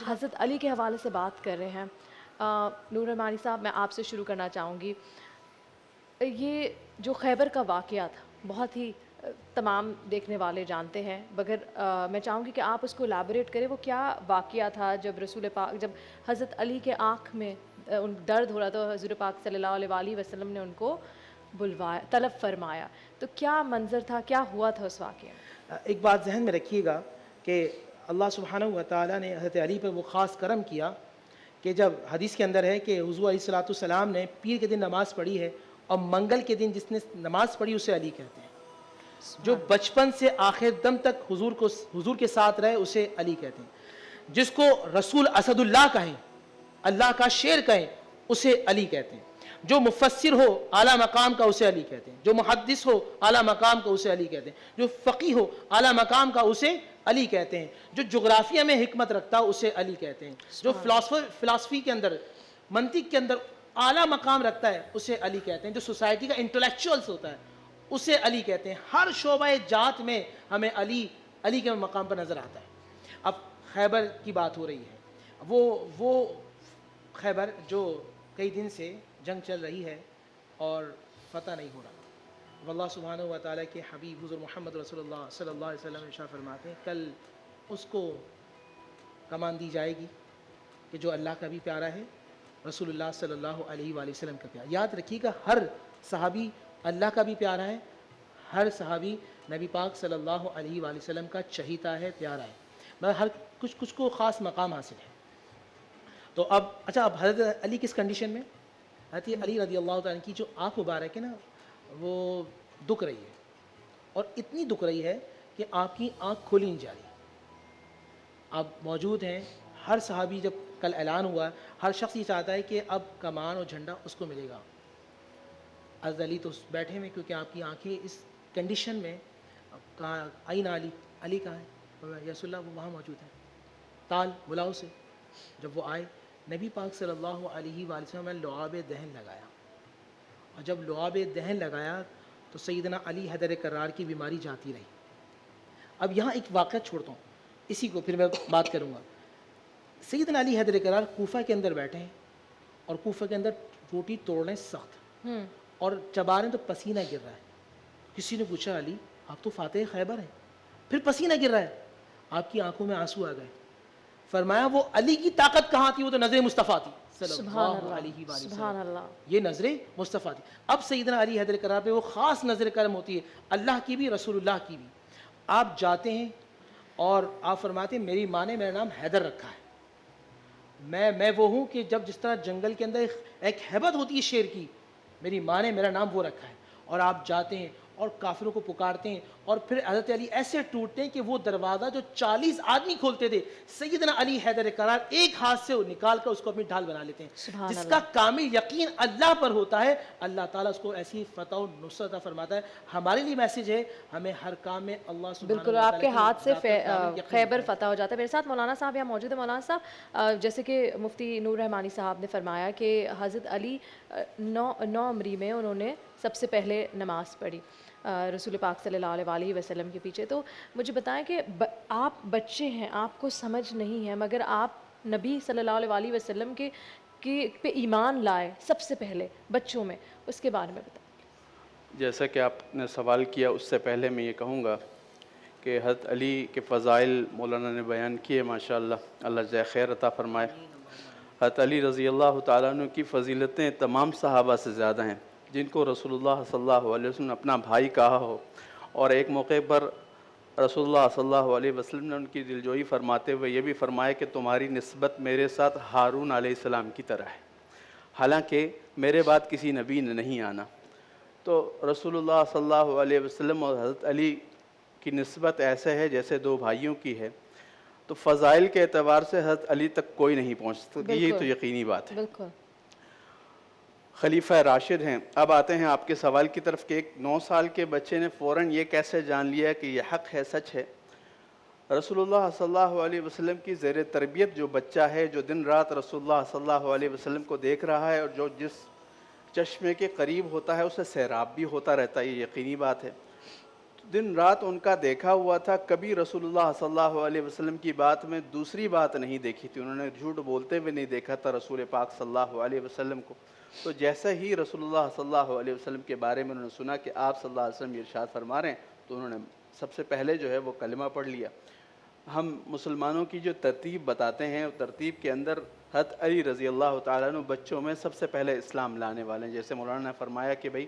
حضرت علی کے حوالے سے بات کر رہے ہیں، نور رحمانی صاحب میں آپ سے شروع کرنا چاہوں گی۔ یہ جو خیبر کا واقعہ تھا بہت ہی تمام دیکھنے والے جانتے ہیں، مگر میں چاہوں گی کہ آپ اس کو الیبوریٹ کریں، وہ کیا واقعہ تھا جب رسول پاک، جب حضرت علی کے آنکھ میں درد ہو رہا تھا، حضور پاک صلی اللہ علیہ وآلہ وسلم نے ان کو بلوایا، طلب فرمایا، تو کیا منظر تھا، کیا ہوا تھا اس واقعے میں؟ ایک بات ذہن میں رکھیے گا کہ اللہ سبحانہ و تعالیٰ نے حضرت علی پر وہ خاص کرم کیا کہ جب حدیث کے اندر ہے کہ حضور علیہ الصلوۃ والسلام نے پیر کے دن نماز پڑھی ہے اور منگل کے دن جس نے نماز پڑھی اسے علی کہتے ہیں، جو سبحان بچپن سے آخر دم تک حضور کے ساتھ رہے اسے علی کہتے ہیں، جس کو رسول اسد اللہ کہیں، اللہ کا شیر کہیں، اسے علی کہتے ہیں، جو مفسر ہو اعلیٰ مقام کا اسے علی کہتے ہیں، جو محدث ہو اعلیٰ مقام کا اسے علی کہتے ہیں، جو فقیہ ہو اعلیٰ مقام کا اسے علی کہتے ہیں، جو جغرافیہ میں حکمت رکھتا اسے علی کہتے ہیں، جو فلاسفی کے اندر، منطق کے اندر اعلیٰ مقام رکھتا ہے اسے علی کہتے ہیں، جو سوسائٹی کا انٹلیکچوئلس ہوتا ہے اسے علی کہتے ہیں۔ ہر شعبہ جات میں ہمیں علی کے مقام پر نظر آتا ہے۔ اب خیبر کی بات ہو رہی ہے، وہ خیبر جو کئی دن سے جنگ چل رہی ہے اور فتح نہیں ہو رہا، واللہ سبحانہ و تعالیٰ کے حبیب حضور محمد رسول اللہ صلی اللہ علیہ وسلم ارشاد فرماتے ہیں کل اس کو کمان دی جائے گی کہ جو اللہ کا بھی پیارا ہے، رسول اللہ صلی اللہ علیہ وآلہ وسلم کا پیارا۔ یاد رکھیے گا ہر صحابی اللہ کا بھی پیارا ہے، ہر صحابی نبی پاک صلی اللہ علیہ وآلہ وسلم کا چہیتا ہے، پیارا ہے، مگر ہر کچھ کو خاص مقام حاصل ہے۔ تو اب حضرت علی کس کنڈیشن میں؟ حضرت علی رضی اللہ تعالیٰ کی جو آنکھ مبارک ہے نا وہ دکھ رہی ہے، اور اتنی دکھ رہی ہے کہ آپ کی آنکھ کھولی نہیں جا رہی۔ آپ موجود ہیں، ہر صحابی جب کل اعلان ہوا ہر شخص یہ چاہتا ہے کہ اب کمان اور جھنڈا اس کو ملے گا۔ حضرت علی تو بیٹھے ہوئے کیونکہ آپ کی آنکھیں اس کنڈیشن میں، کہا آئین علی، علی کہاں ہے؟ یا رسول اللہ وہ وہاں موجود ہیں، تال بلاؤ سے۔ جب وہ آئے نبی پاک صلی اللہ علیہ وآلہ وسلم نے لعاب دہن لگایا، اور جب لعاب دہن لگایا تو سیدنا علی حیدر کرار کی بیماری جاتی رہی۔ اب یہاں ایک واقعہ چھوڑتا ہوں، اسی کو پھر میں بات کروں گا۔ سیدنا علی حیدر کرار کوفہ کے اندر بیٹھے ہیں، اور کوفہ کے اندر روٹی توڑنے سخت، اور چبا رہے ہیں تو پسینہ گر رہا ہے۔ کسی نے پوچھا علی آپ تو فاتح خیبر ہیں، پھر پسینہ گر رہا ہے؟ آپ کی آنکھوں میں آنسو آ گئے۔ فرمایا وہ علی کی طاقت کہاں تھی، وہ تو نظر مصطفیٰ تھی صلی اللہ علیہ وآلہ سبحان وسلم، اللہ۔ یہ نظر مصطفیٰ تھی۔ اب سیدنا علی حیدر کرار پہ وہ خاص نظر کرم ہوتی ہے، اللہ کی بھی رسول اللہ کی بھی۔ آپ جاتے ہیں اور آپ فرماتے ہیں میری ماں نے میرا نام حیدر رکھا ہے، میں وہ ہوں کہ جس طرح جنگل کے اندر ایک ہیبت ہوتی ہے شیر کی، میری ماں نے میرا نام وہ رکھا ہے۔ اور آپ جاتے ہیں اور کافروں کو پکارتے ہیں، اور پھر حضرت علی ایسے ٹوٹتے ہیں کہ وہ دروازہ جو 40 آدمی کھولتے تھے سیدنا علی حیدر کرار ایک ہاتھ سے نکال کر اس کو اپنی ڈھال بنا لیتے ہیں۔ جس کا کامل یقین اللہ پر ہوتا ہے اللہ تعالیٰ اس کو ایسی فتح و نصرت فرماتا ہے۔ ہمارے لیے میسیج ہے ہمیں ہر کام میں اللہ سبحانہ بالکل، آپ کے ہاتھ سے خیبر فتح ہو جاتا ہے۔ میرے ساتھ مولانا صاحب یہاں موجود ہیں۔ مولانا صاحب، جیسے کہ مفتی نور رحمانی صاحب نے فرمایا کہ حضرت علی 9 امری میں انہوں نے سب سے پہلے نماز پڑھی رسول پاک صلی اللہ علیہ وآلہ وسلم کے پیچھے۔ تو مجھے بتائیں کہ آپ بچے ہیں، آپ کو سمجھ نہیں ہے، مگر آپ نبی صلی اللہ علیہ وآلہ وسلم کے پہ ایمان لائے سب سے پہلے بچوں میں، اس کے بارے میں بتائیں۔ جیسا کہ آپ نے سوال کیا، اس سے پہلے میں یہ کہوں گا کہ حضرت علی کے فضائل مولانا نے بیان کیے، ماشاءاللہ، اللہ جزائے خیر عطا فرمائے۔ حضرت علی رضی اللہ تعالیٰ عنہ کی فضیلتیں تمام صحابہ سے زیادہ ہیں، جن کو رسول اللہ صلی اللہ علیہ وسلم نے اپنا بھائی کہا ہو، اور ایک موقع پر رسول اللہ صلی اللہ علیہ وسلم نے ان کی دلجوئی فرماتے ہوئے یہ بھی فرمایا کہ تمہاری نسبت میرے ساتھ ہارون علیہ السلام کی طرح ہے، حالانکہ میرے بعد کسی نبی نے نہیں آنا۔ تو رسول اللہ صلی اللہ علیہ وسلم اور حضرت علی کی نسبت ایسے ہے جیسے دو بھائیوں کی ہے، تو فضائل کے اعتبار سے حضرت علی تک کوئی نہیں پہنچ سکتا، یہ تو یقینی بات ہے۔ بالکل خلیفہ راشد ہیں۔ اب آتے ہیں آپ کے سوال کی طرف کہ ایک 9 سال کے بچے نے فوراً یہ کیسے جان لیا کہ یہ حق ہے، سچ ہے۔ رسول اللہ صلی اللہ علیہ وسلم کی زیر تربیت جو بچہ ہے، جو دن رات رسول اللہ صلی اللہ علیہ وسلم کو دیکھ رہا ہے، اور جو جس چشمے کے قریب ہوتا ہے اسے سیراب بھی ہوتا رہتا ہے، یہ یقینی بات ہے۔ دن رات ان کا دیکھا ہوا تھا، کبھی رسول اللہ صلی اللہ علیہ وسلم کی بات میں دوسری بات نہیں دیکھی تھی، انہوں نے جھوٹ بولتے ہوئے نہیں دیکھا تھا رسول پاک صلی اللہ علیہ وسلم کو۔ تو جیسے ہی رسول اللہ صلی اللہ علیہ وسلم کے بارے میں انہوں نے سنا کہ آپ صلی اللہ علیہ وسلم یہ ارشاد فرما رہے ہیں، تو انہوں نے سب سے پہلے جو ہے وہ کلمہ پڑھ لیا۔ ہم مسلمانوں کی جو ترتیب بتاتے ہیں، ترتیب کے اندر حضرت علی رضی اللہ تعالیٰ عنہ بچوں میں سب سے پہلے اسلام لانے والے ہیں۔ جیسے مولانا نے فرمایا کہ بھئی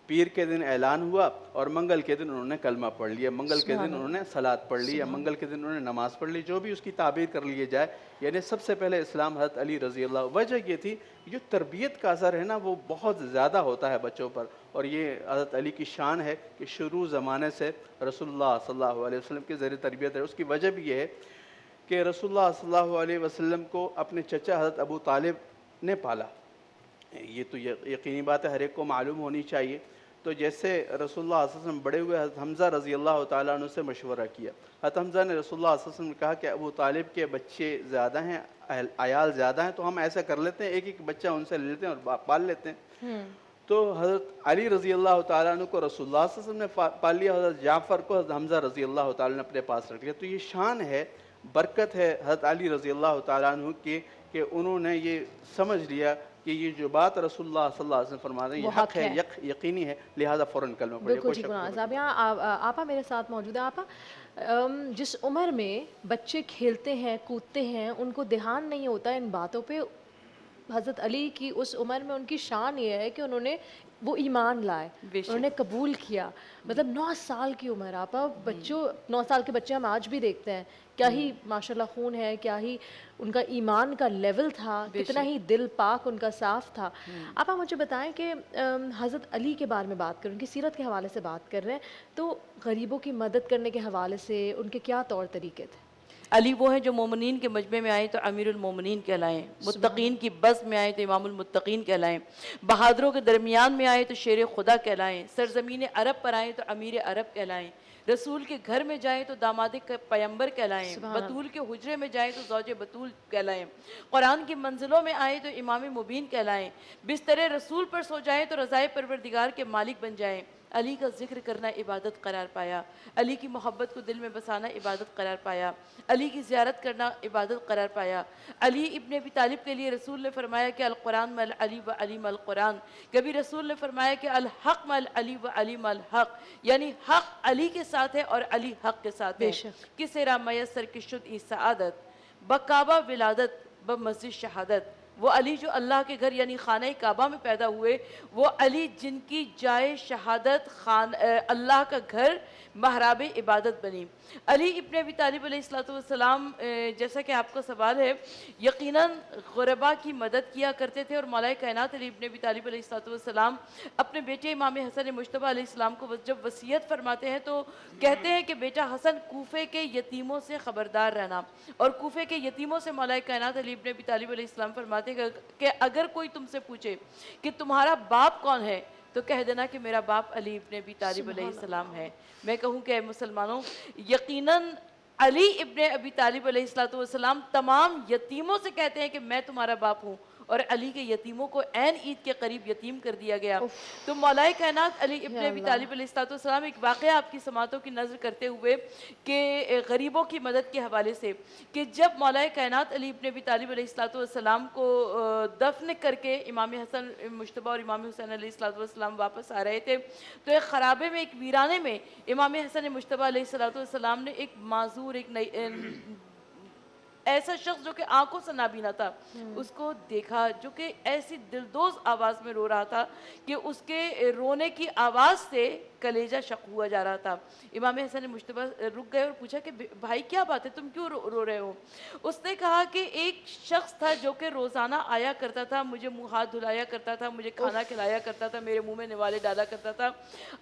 پیر کے دن اعلان ہوا اور منگل کے دن انہوں نے کلمہ پڑھ لیا، منگل کے دن انہوں نے صلاۃ پڑھ لی، یا منگل کے دن انہوں نے نماز پڑھ لی، جو بھی اس کی تعبیر کر لیے جائے، یعنی سب سے پہلے اسلام حضرت علی رضی اللہ۔ وجہ یہ تھی جو تربیت کا اثر ہے نا وہ بہت زیادہ ہوتا ہے بچوں پر، اور یہ حضرت علی کی شان ہے کہ شروع زمانے سے رسول اللہ صلی اللہ علیہ وسلم کے ذریعے تربیت ہے۔ اس کی وجہ بھی یہ ہے کہ رسول اللہ صلی اللہ علیہ وسلم کو اپنے چچا حضرت ابو طالب نے پالا، یہ تو یقینی بات ہے، ہر ایک کو معلوم ہونی چاہیے۔ تو جیسے رسول اللہ صلی اللہ علیہ وسلم بڑے ہوئے، حضرت حمزہ رضی اللہ تعالیٰ عنہ سے مشورہ کیا۔ حضرت حمزہ نے رسول اللہ صلی اللہ علیہ وسلم نے کہا کہ ابو طالب کے بچے زیادہ ہیں، عیال زیادہ ہیں، تو ہم ایسا کر لیتے ہیں ایک ایک بچہ ان سے لے لیتے ہیں اور پال لیتے ہیں۔ تو حضرت علی رضی اللہ تعالیٰ عنہ کو رسول اللہ صلی اللہ علیہ وسلم نے پال لیا، حضرت جعفر کو حضرت حمزہ رضی اللہ تعالیٰ نے اپنے پاس رکھ لیا۔ تو یہ شان ہے، برکت ہے حضرت علی رضی اللہ تعالیٰ عنہ کی کہ انہوں نے یہ سمجھ لیا کہ یہ جو بات رسول اللہ صلی اللہ علیہ وسلم فرما رہے ہیں یہ حق ہے، یقینی ہے، لہذا فوراً کلمہ پڑھیے۔ بالکل ٹھیک مولانا صاحب، یہاں آپا میرے ساتھ موجود ہیں۔ آپا جس عمر میں بچے کھیلتے ہیں کودتے ہیں ان کو دھیان نہیں ہوتا ان باتوں پہ، حضرت علی کی اس عمر میں ان کی شان یہ ہے کہ انہوں نے وہ ایمان لائے، انہوں نے قبول کیا۔ مطلب 9 سال کی عمر، آپا بچوں 9 سال کے بچے ہم آج بھی دیکھتے ہیں، کیا ہی ماشاءاللہ خون ہے، کیا ہی ان کا ایمان کا لیول تھا، کتنا ہی دل پاک ان کا صاف تھا۔ آپا مجھے بتائیں کہ حضرت علی کے بارے میں بات کریں، ان کی سیرت کے حوالے سے بات کر رہے ہیں، تو غریبوں کی مدد کرنے کے حوالے سے ان کے کیا طور طریقے تھے؟ علی وہ ہیں جو مومنین کے مجمع میں آئیں تو امیر المومنین کہلائیں، متقین کی بزم میں آئیں تو امام المتقین کہلائیں، بہادروں کے درمیان میں آئیں تو شیر خدا کہلائیں، سرزمین عرب پر آئیں تو امیر عرب کہلائیں، رسول کے گھر میں جائیں تو داماد پیمبر کہلائیں، بطول کے حجرے میں جائیں تو زوج بطول کہلائیں، قرآن کی منزلوں میں آئیں تو امام مبین کہلائیں، بستر رسول پر سو جائیں تو رضائے پروردگار کے مالک بن جائیں۔ علی کا ذکر کرنا عبادت قرار پایا، علی کی محبت کو دل میں بسانا عبادت قرار پایا، علی کی زیارت کرنا عبادت قرار پایا۔ علی ابن ابی طالب کے لیے رسول نے فرمایا کہ القرآن مع علی و علی مع القرآن، کبھی رسول نے فرمایا کہ الحق مع علی و علی مع الحق، یعنی حق علی کے ساتھ ہے اور علی حق کے ساتھ ہے۔ کسے را میسر کی شد ای سعادت، بکعبہ ولادت بمسجد شہادت، وہ علی جو اللہ کے گھر یعنی خانہ کعبہ میں پیدا ہوئے، وہ علی جن کی جائے شہادت اللہ کا گھر محراب عبادت بنی۔ علی ابن ابی طالب علیہ السلام، جیسا کہ آپ کا سوال ہے، یقیناً غربا کی مدد کیا کرتے تھے، اور مولا کائنات علی ابن ابی طالب علیہ السلام اپنے بیٹے امام حسن مجتبی علیہ السلام کو جب وصیت فرماتے ہیں تو کہتے ہیں کہ بیٹا حسن کوفے کے یتیموں سے خبردار رہنا، اور کوفے کے یتیموں سے مولا کائنات علی ابن ابی طالب علیہ السلام فرماتے ہیں کہ اگر کوئی تم سے پوچھے کہ تمہارا باپ کون ہے تو کہہ دینا کہ میرا باپ علی ابن ابی طالب علیہ السلام ہے۔ میں کہوں کہ اے مسلمانوں، یقیناً علی ابن ابی طالب علیہ السلام تمام یتیموں سے کہتے ہیں کہ میں تمہارا باپ ہوں، اور علی کے یتیموں کو عین عید کے قریب یتیم کر دیا گیا۔ تو مولا کائنات علی ابن ابی طالب علیہ السلام ایک واقعہ آپ کی سماعتوں کی نظر کرتے ہوئے کہ غریبوں کی مدد کے حوالے سے، کہ جب مولا کائنات علی ابن ابی طالب علیہ السلام کو دفن کر کے امام حسن مجتبی اور امام حسین علیہ السلام واپس آ رہے تھے، تو ایک خرابے میں، ایک ویرانے میں امام حسن مجتبی علیہ السلام نے ایک معذور، ایک ایسا شخص جو کہ آنکھوں سے نابینا تھا، اس کو دیکھا، جو کہ ایسی دلدوز آواز میں رو رہا تھا کہ اس کے رونے کی آواز سے کلیجہ شق ہوا جا رہا تھا۔ امام حسن مجتبی رک گئے اور پوچھا کہ بھائی کیا بات ہے، تم کیوں رو رہے ہو؟ اس نے کہا کہ ایک شخص تھا جو کہ روزانہ آیا کرتا تھا، مجھے منہ ہاتھ دھلایا کرتا تھا، مجھے کھانا کھلایا کرتا تھا، میرے منہ میں نوالے ڈالا کرتا تھا،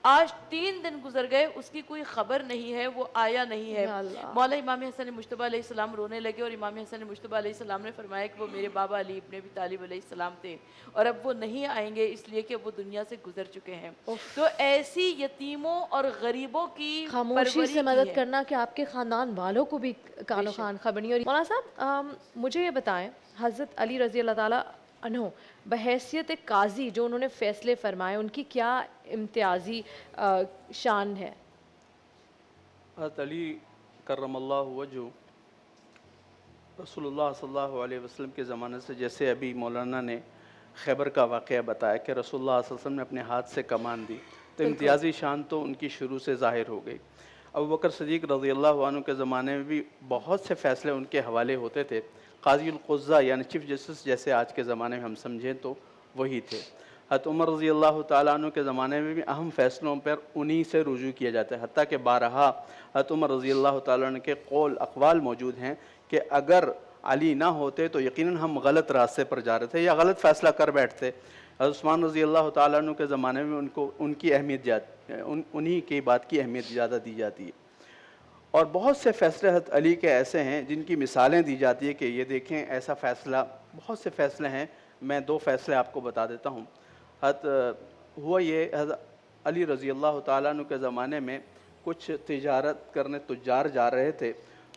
آج 3 دن گزر گئے، اس کی کوئی خبر نہیں ہے، وہ آیا نہیں ہے۔ مولا امام حسن مجتبی علیہ السلام رونے لگے، اور امام حسن مجتبی علیہ السلام نے فرمایا کہ وہ میرے بابا علی ابن ابی طالب علیہ السلام تھے، اور اب وہ نہیں آئیں گے اس لیے کہ وہ دنیا سے گزر چکے ہیں۔ تو ایسی یتیموں اور غریبوں کی خاموشی سے مدد کرنا کہ آپ کے خاندان والوں کو بھی کانو خان خبر نہیں۔ اور مولانا صاحب مجھے یہ بتائیں، حضرت علی رضی اللہ تعالیٰ انہو بحیثیت ایک قاضی جو انہوں نے فیصلے فرمائے، ان کی کیا امتیازی شان ہے؟ حضرت علی کرم اللہ وجہ رسول اللہ صلی اللہ علیہ وسلم کے زمانے سے، جیسے ابھی مولانا نے خیبر کا واقعہ بتایا کہ رسول اللہ صلی اللہ علیہ وسلم نے اپنے ہاتھ سے کمان دی، تو امتیازی شان تو ان کی شروع سے ظاہر ہو گئی۔ ابو بکر صدیق رضی اللہ عنہ کے زمانے میں بھی بہت سے فیصلے ان کے حوالے ہوتے تھے۔ قاضی القضاء یعنی چیف جسٹس جیسے آج کے زمانے میں ہم سمجھیں تو وہی تھے۔ حضرت عمر رضی اللہ تعالیٰ عنہ کے زمانے میں بھی اہم فیصلوں پر انہی سے رجوع کیا جاتا ہے، حتیٰ کہ بارہا حضرت عمر رضی اللہ تعالیٰ عنہ کے قول اقوال موجود ہیں کہ اگر علی نہ ہوتے تو یقیناً ہم غلط راستے پر جا رہے تھے یا غلط فیصلہ کر بیٹھتے۔ حضرت عثمان رضی اللہ تعالیٰ عنہ کے زمانے میں ان کی اہمیت انہی کی بات کی اہمیت زیادہ دی جاتی ہے۔ اور بہت سے فیصلے حضرت علی کے ایسے ہیں جن کی مثالیں دی جاتی ہے کہ یہ دیکھیں ایسا فیصلہ، بہت سے فیصلے ہیں، میں 2 فیصلے آپ کو بتا دیتا ہوں۔ ہوا یہ، حضرت علی رضی اللہ تعالیٰ عنہ کے زمانے میں کچھ تجارت کرنے تجار جا رہے تھے،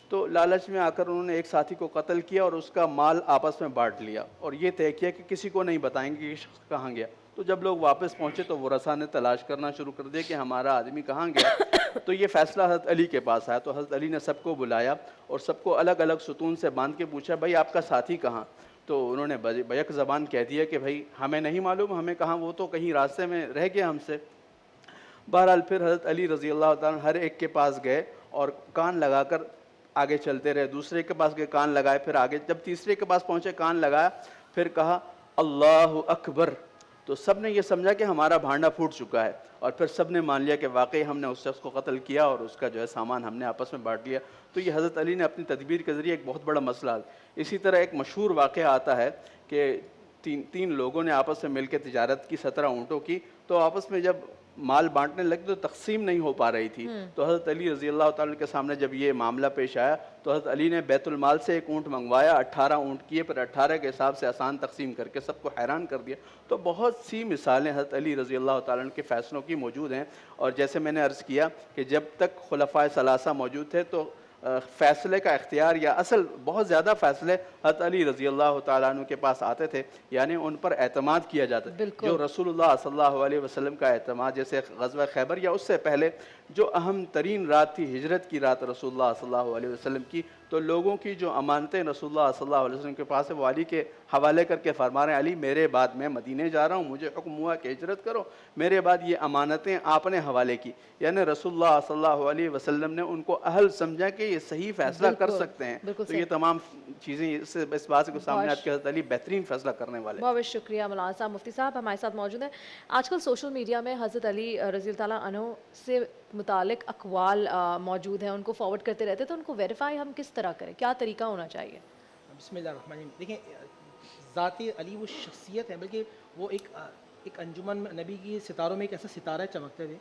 تو لالچ میں آ کر انہوں نے ایک ساتھی کو قتل کیا اور اس کا مال آپس میں بانٹ لیا، اور یہ طے کیا کہ کسی کو نہیں بتائیں گے کہ یہ شخص کہاں گیا۔ تو جب لوگ واپس پہنچے تو ورثاء نے تلاش کرنا شروع کر دیا کہ ہمارا آدمی کہاں گیا۔ تو یہ فیصلہ حضرت علی کے پاس آیا، تو حضرت علی نے سب کو بلایا اور سب کو الگ الگ ستون سے باندھ کے پوچھا بھائی آپ کا ساتھی کہاں؟ تو انہوں نے بیک زبان کہہ دیا کہ بھائی ہمیں نہیں معلوم، ہمیں کہاں، وہ تو کہیں راستے میں رہ گیا ہم سے۔ بہرحال پھر حضرت علی رضی اللہ تعالیٰ ہر ایک کے پاس گئے اور کان لگا کر آگے چلتے رہے، دوسرے کے پاس گئے کان لگائے، پھر آگے، جب تیسرے کے پاس پہنچے کان لگایا، پھر کہا اللہ اکبر، تو سب نے یہ سمجھا کہ ہمارا بھانڈا پھوٹ چکا ہے، اور پھر سب نے مان لیا کہ واقعی ہم نے اس شخص کو قتل کیا اور اس کا جو ہے سامان ہم نے آپس میں بانٹ لیا۔ تو یہ حضرت علی نے اپنی تدبیر کے ذریعے ایک بہت بڑا مسئلہ۔ اسی طرح ایک مشہور واقعہ آتا ہے کہ تین لوگوں نے آپس میں مل کے تجارت کی 17 اونٹوں کی، تو آپس میں جب مال بانٹنے لگے تو تقسیم نہیں ہو پا رہی تھی۔ تو حضرت علی رضی اللہ تعالیٰ کے سامنے جب یہ معاملہ پیش آیا تو حضرت علی نے بیت المال سے ایک اونٹ منگوایا، 18 اونٹ کیے، پھر 18 کے حساب سے آسان تقسیم کر کے سب کو حیران کر دیا۔ تو بہت سی مثالیں حضرت علی رضی اللہ تعالیٰ کے فیصلوں کی موجود ہیں، اور جیسے میں نے عرض کیا کہ جب تک خلفائے ثلاثہ موجود تھے تو فیصلے کا اختیار یا اصل بہت زیادہ فیصلے حضرت علی رضی اللہ تعالیٰ عنہ کے پاس آتے تھے، یعنی ان پر اعتماد کیا جاتا ہے۔ جو رسول اللہ صلی اللہ علیہ وسلم کا اعتماد، جیسے غزوہ خیبر یا اس سے پہلے جو اہم ترین رات تھی، ہجرت کی رات رسول اللہ صلی اللہ علیہ وسلم کی، تو لوگوں کی جو امانتیں رسول اللہ صلی اللہ علیہ وسلم کے پاس ہے وہ علی کے حوالے کر کے فرما رہے ہیں، علی میرے بعد میں مدینے جا رہا ہوں، مجھے حکم ہوا کہ ہجرت کرو، میرے بعد یہ امانتیں آپ نے حوالے کی، یعنی رسول اللہ صلی اللہ علیہ وسلم نے ان کو اہل سمجھا کہ یہ صحیح فیصلہ کر سکتے ہیں۔ تو یہ تمام چیزیں اس بات سے سامنے آتی کہ حضرت علی بہترین فیصلہ کرنے والے۔ بہت شکریہ مولانا صاحب۔ مفتی صاحب ہمارے ساتھ موجود ہیں۔ آج کل سوشل میڈیا میں حضرت علی رضی اللہ تعالیٰ عنہ سے متعلق اقوال موجود ہیں، ان کو فارورڈ کرتے رہتے، تو ان کو ویریفائی ہم کس طرح کریں، کیا طریقہ ہونا چاہیے؟ بسم اللہ الرحمن الرحیم۔ دیکھیں، ذات علی وہ شخصیت ہے، بلکہ وہ ایک انجمن نبی کی ستاروں میں ایک ایسا ستارہ چمکتے تھے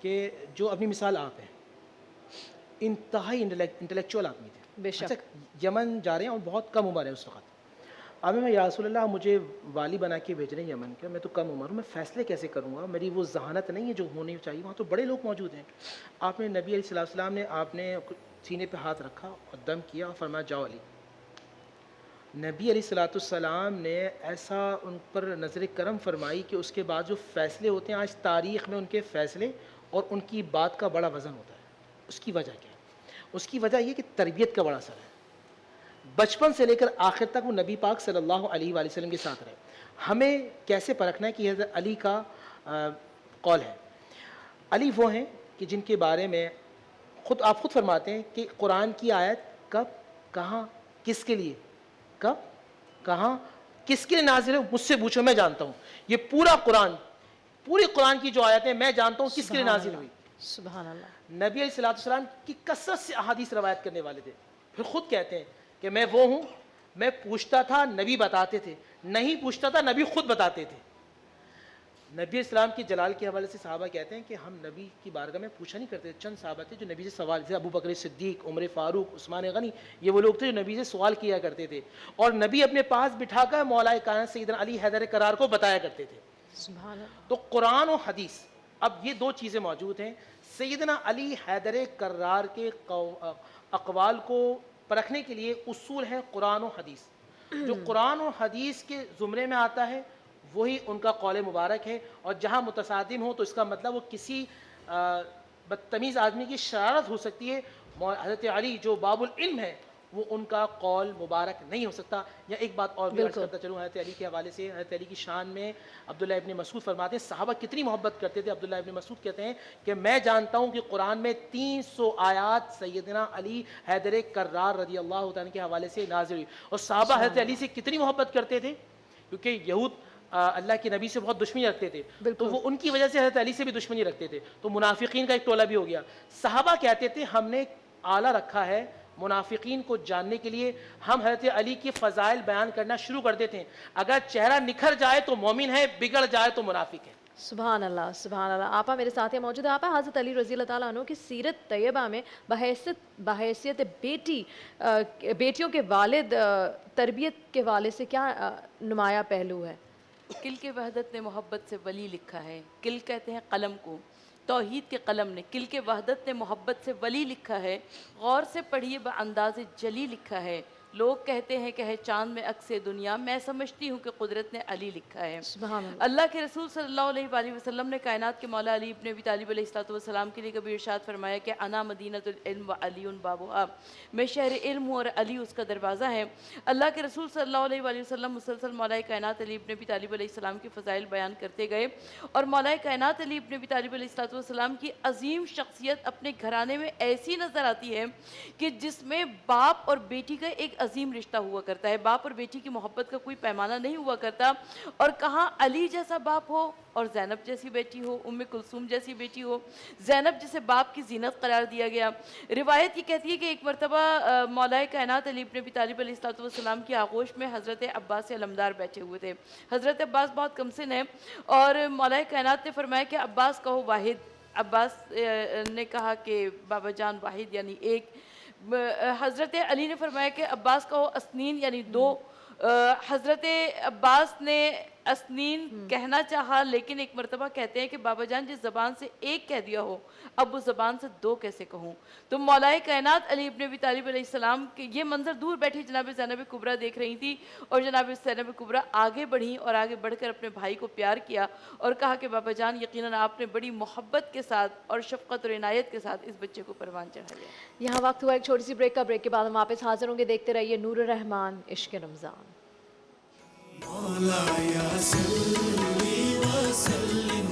کہ جو اپنی مثال آپ ہیں، انتہائی انٹلیکچوئل آدمی تھے۔ بے شک۔ یمن جا رہے ہیں اور بہت کم عمر ہے اس وقت۔ اب میں یا رسول اللہ مجھے والی بنا کے بھیج رہے ہیں یمن کے، میں تو کم عمر ہوں، میں فیصلے کیسے کروں گا، میری وہ ذہانت نہیں ہے جو ہونی چاہیے، وہاں تو بڑے لوگ موجود ہیں۔ آپ نے نبی علیہ السلام نے آپ نے سینے پہ ہاتھ رکھا اور دم کیا اور فرمایا جاؤ علی۔ نبی علیہ السلام نے ایسا ان پر نظر کرم فرمائی کہ اس کے بعد جو فیصلے ہوتے ہیں آج تاریخ میں، ان کے فیصلے اور ان کی بات کا بڑا وزن ہوتا ہے۔ اس کی وجہ کیا ہے؟ اس کی وجہ یہ کہ تربیت کا بڑا اثر ہے۔ بچپن سے لے کر آخر تک وہ نبی پاک صلی اللہ علیہ وآلہ وسلم کے ساتھ رہے۔ ہمیں کیسے پرکھنا ہے کہ حضرت علی کا قول ہے؟ علی وہ ہیں کہ جن کے بارے میں آپ خود فرماتے ہیں کہ قرآن کی آیت کب، کہاں، کس کے لیے، کب، کہاں، کس کے لیے نازل ہے، مجھ سے پوچھو، میں جانتا ہوں۔ یہ پوری قرآن کی جو آیتیں میں جانتا ہوں کس کے لیے نازل ہوئی۔ سبحان اللہ۔ نبی علیہ السلام کی کثرت سے احادیث روایت کرنے والے تھے، پھر خود کہتے ہیں کہ میں وہ ہوں، میں پوچھتا تھا نبی بتاتے تھے، نہیں پوچھتا تھا نبی خود بتاتے تھے۔ نبی اسلام کی جلال کے حوالے سے صحابہ کہتے ہیں کہ ہم نبی کی بارگاہ میں پوچھا نہیں کرتے، چند صحابہ تھے جو نبی سے سوال، جیسے ابو بکر صدیق، عمر فاروق، عثمان غنی، یہ وہ لوگ تھے جو نبی سے سوال کیا کرتے تھے، اور نبی اپنے پاس بٹھا کر مولا کائنات سیدنا علی حیدر کرار کو بتایا کرتے تھے۔ سبحان اللہ۔ تو قرآن و حدیث، اب یہ 2 چیزیں موجود ہیں۔ سیدنا علی حیدر کرار کے اقوال کو پرکھنے کے لیے اصول ہیں قرآن و حدیث۔ جو قرآن اور حدیث کے زمرے میں آتا ہے وہی ان کا قول مبارک ہے، اور جہاں متصادم ہو تو اس کا مطلب وہ کسی بدتمیز آدمی کی شرارت ہو سکتی ہے۔ حضرت علی جو باب العلم ہے وہ ان کا قول مبارک نہیں ہو سکتا۔ یا ایک بات اور بھی عرض کرتا چلوں حضرت علی کے حوالے سے، حضرت علی کی شان میں عبداللہ ابن مسعود فرماتے ہیں صحابہ کتنی محبت کرتے تھے۔ عبداللہ ابن مسعود کہتے ہیں کہ میں جانتا ہوں کہ قرآن میں 300 آیات سیدنا علی حیدر کرار رضی اللہ تعالیٰ کے حوالے سے نازل ہوئی، اور صحابہ حضرت علی سے کتنی محبت کرتے تھے، کیونکہ یہود اللہ کے نبی سے بہت دشمنی رکھتے تھے، تو وہ ان کی وجہ سے حضرت علی سے بھی دشمنی رکھتے تھے، تو منافقین کا ایک ٹولہ بھی ہو گیا۔ صحابہ کہتے تھے ہم نے آلہ رکھا ہے منافقین کو جاننے کے لیے، ہم حضرت علی کی فضائل بیان کرنا شروع کر دیتے ہیں، اگر چہرہ نکھر جائے تو مومن ہے، بگڑ جائے تو منافق ہے۔ سبحان اللہ سبحان اللہ۔ آپا میرے ساتھ ہیں موجود ہے، آپا حضرت علی رضی اللہ تعالیٰ عنہ کی سیرت طیبہ میں بحیثیت بیٹیوں کے والد تربیت کے والے سے کیا نمایاں پہلو ہے؟ کل کے وحدت نے محبت سے ولی لکھا ہے، کل کہتے ہیں قلم کو، توحید کے قلم نے کل کے وحدت نے محبت سے ولی لکھا ہے، غور سے پڑھیے بانداز جلی لکھا ہے، لوگ کہتے ہیں کہ ہے چاند میں عکس دنیا، میں سمجھتی ہوں کہ قدرت نے علی لکھا ہے۔ سبحان اللہ۔ اللہ کے رسول صلی اللہ علیہ وآلہ وسلم نے کائنات کے مولا علی ابن ابی طالب علیہ السلام کے لیے کبھی ارشاد فرمایا کہ انا مدینۃ العلم و علی بابھا، میں شہر علم ہوں اور علی اس کا دروازہ ہے۔ اللہ کے رسول صلی اللہ علیہ وآلہ وسلم مسلسل مولا کائنات علی ابن ابی طالب علیہ السلام کی فضائل بیان کرتے گئے، اور مولا کائنات علی ابن ابی طالب علیہ السلام کی عظیم شخصیت اپنے گھرانے میں ایسی نظر آتی ہے کہ جس میں باپ اور بیٹی کا ایک عظیم رشتہ ہوا کرتا ہے، باپ اور بیٹی کی محبت کا کوئی پیمانہ نہیں ہوا کرتا، اور کہاں علی جیسا باپ ہو اور زینب جیسی بیٹی ہو، ام کلثوم جیسی بیٹی ہو، زینب جسے باپ کی زینت قرار دیا گیا۔ روایت یہ کہتی ہے کہ ایک مرتبہ مولا کائنات علی ابن ابی طالب علیہ السلام کی آغوش میں حضرت عباس علمدار بیٹھے ہوئے تھے۔ حضرت عباس بہت کم سن ہیں، اور مولا کائنات نے فرمایا کہ عباس کہو واحد۔ عباس نے کہا کہ بابا جان واحد یعنی ایک۔ حضرت علی نے فرمایا کہ عباس کہو اسنین یعنی دو۔ حضرت عباس نے اسنین کہنا چاہا، لیکن ایک مرتبہ کہتے ہیں کہ بابا جان جس زبان سے ایک کہہ دیا ہو اب اس زبان سے دو کیسے کہوں؟ تو مولا کائنات علی ابن ابی طالب علیہ السلام کے یہ منظر دور بیٹھی جناب زینب کبریٰ دیکھ رہی تھی، اور جناب زینب کبریٰ آگے بڑھیں اور آگے بڑھ کر اپنے بھائی کو پیار کیا اور کہا کہ بابا جان یقیناً آپ نے بڑی محبت کے ساتھ اور شفقت اور عنایت کے ساتھ اس بچے کو پروان چڑھایا۔ یہاں وقت ہوا ایک چھوٹی سی بریک کا، بریک کے بعد ہم واپس حاضر ہوں گے۔ دیکھتے رہیے نور الرحمان عشق رمضان۔ مولایا صلی وسلم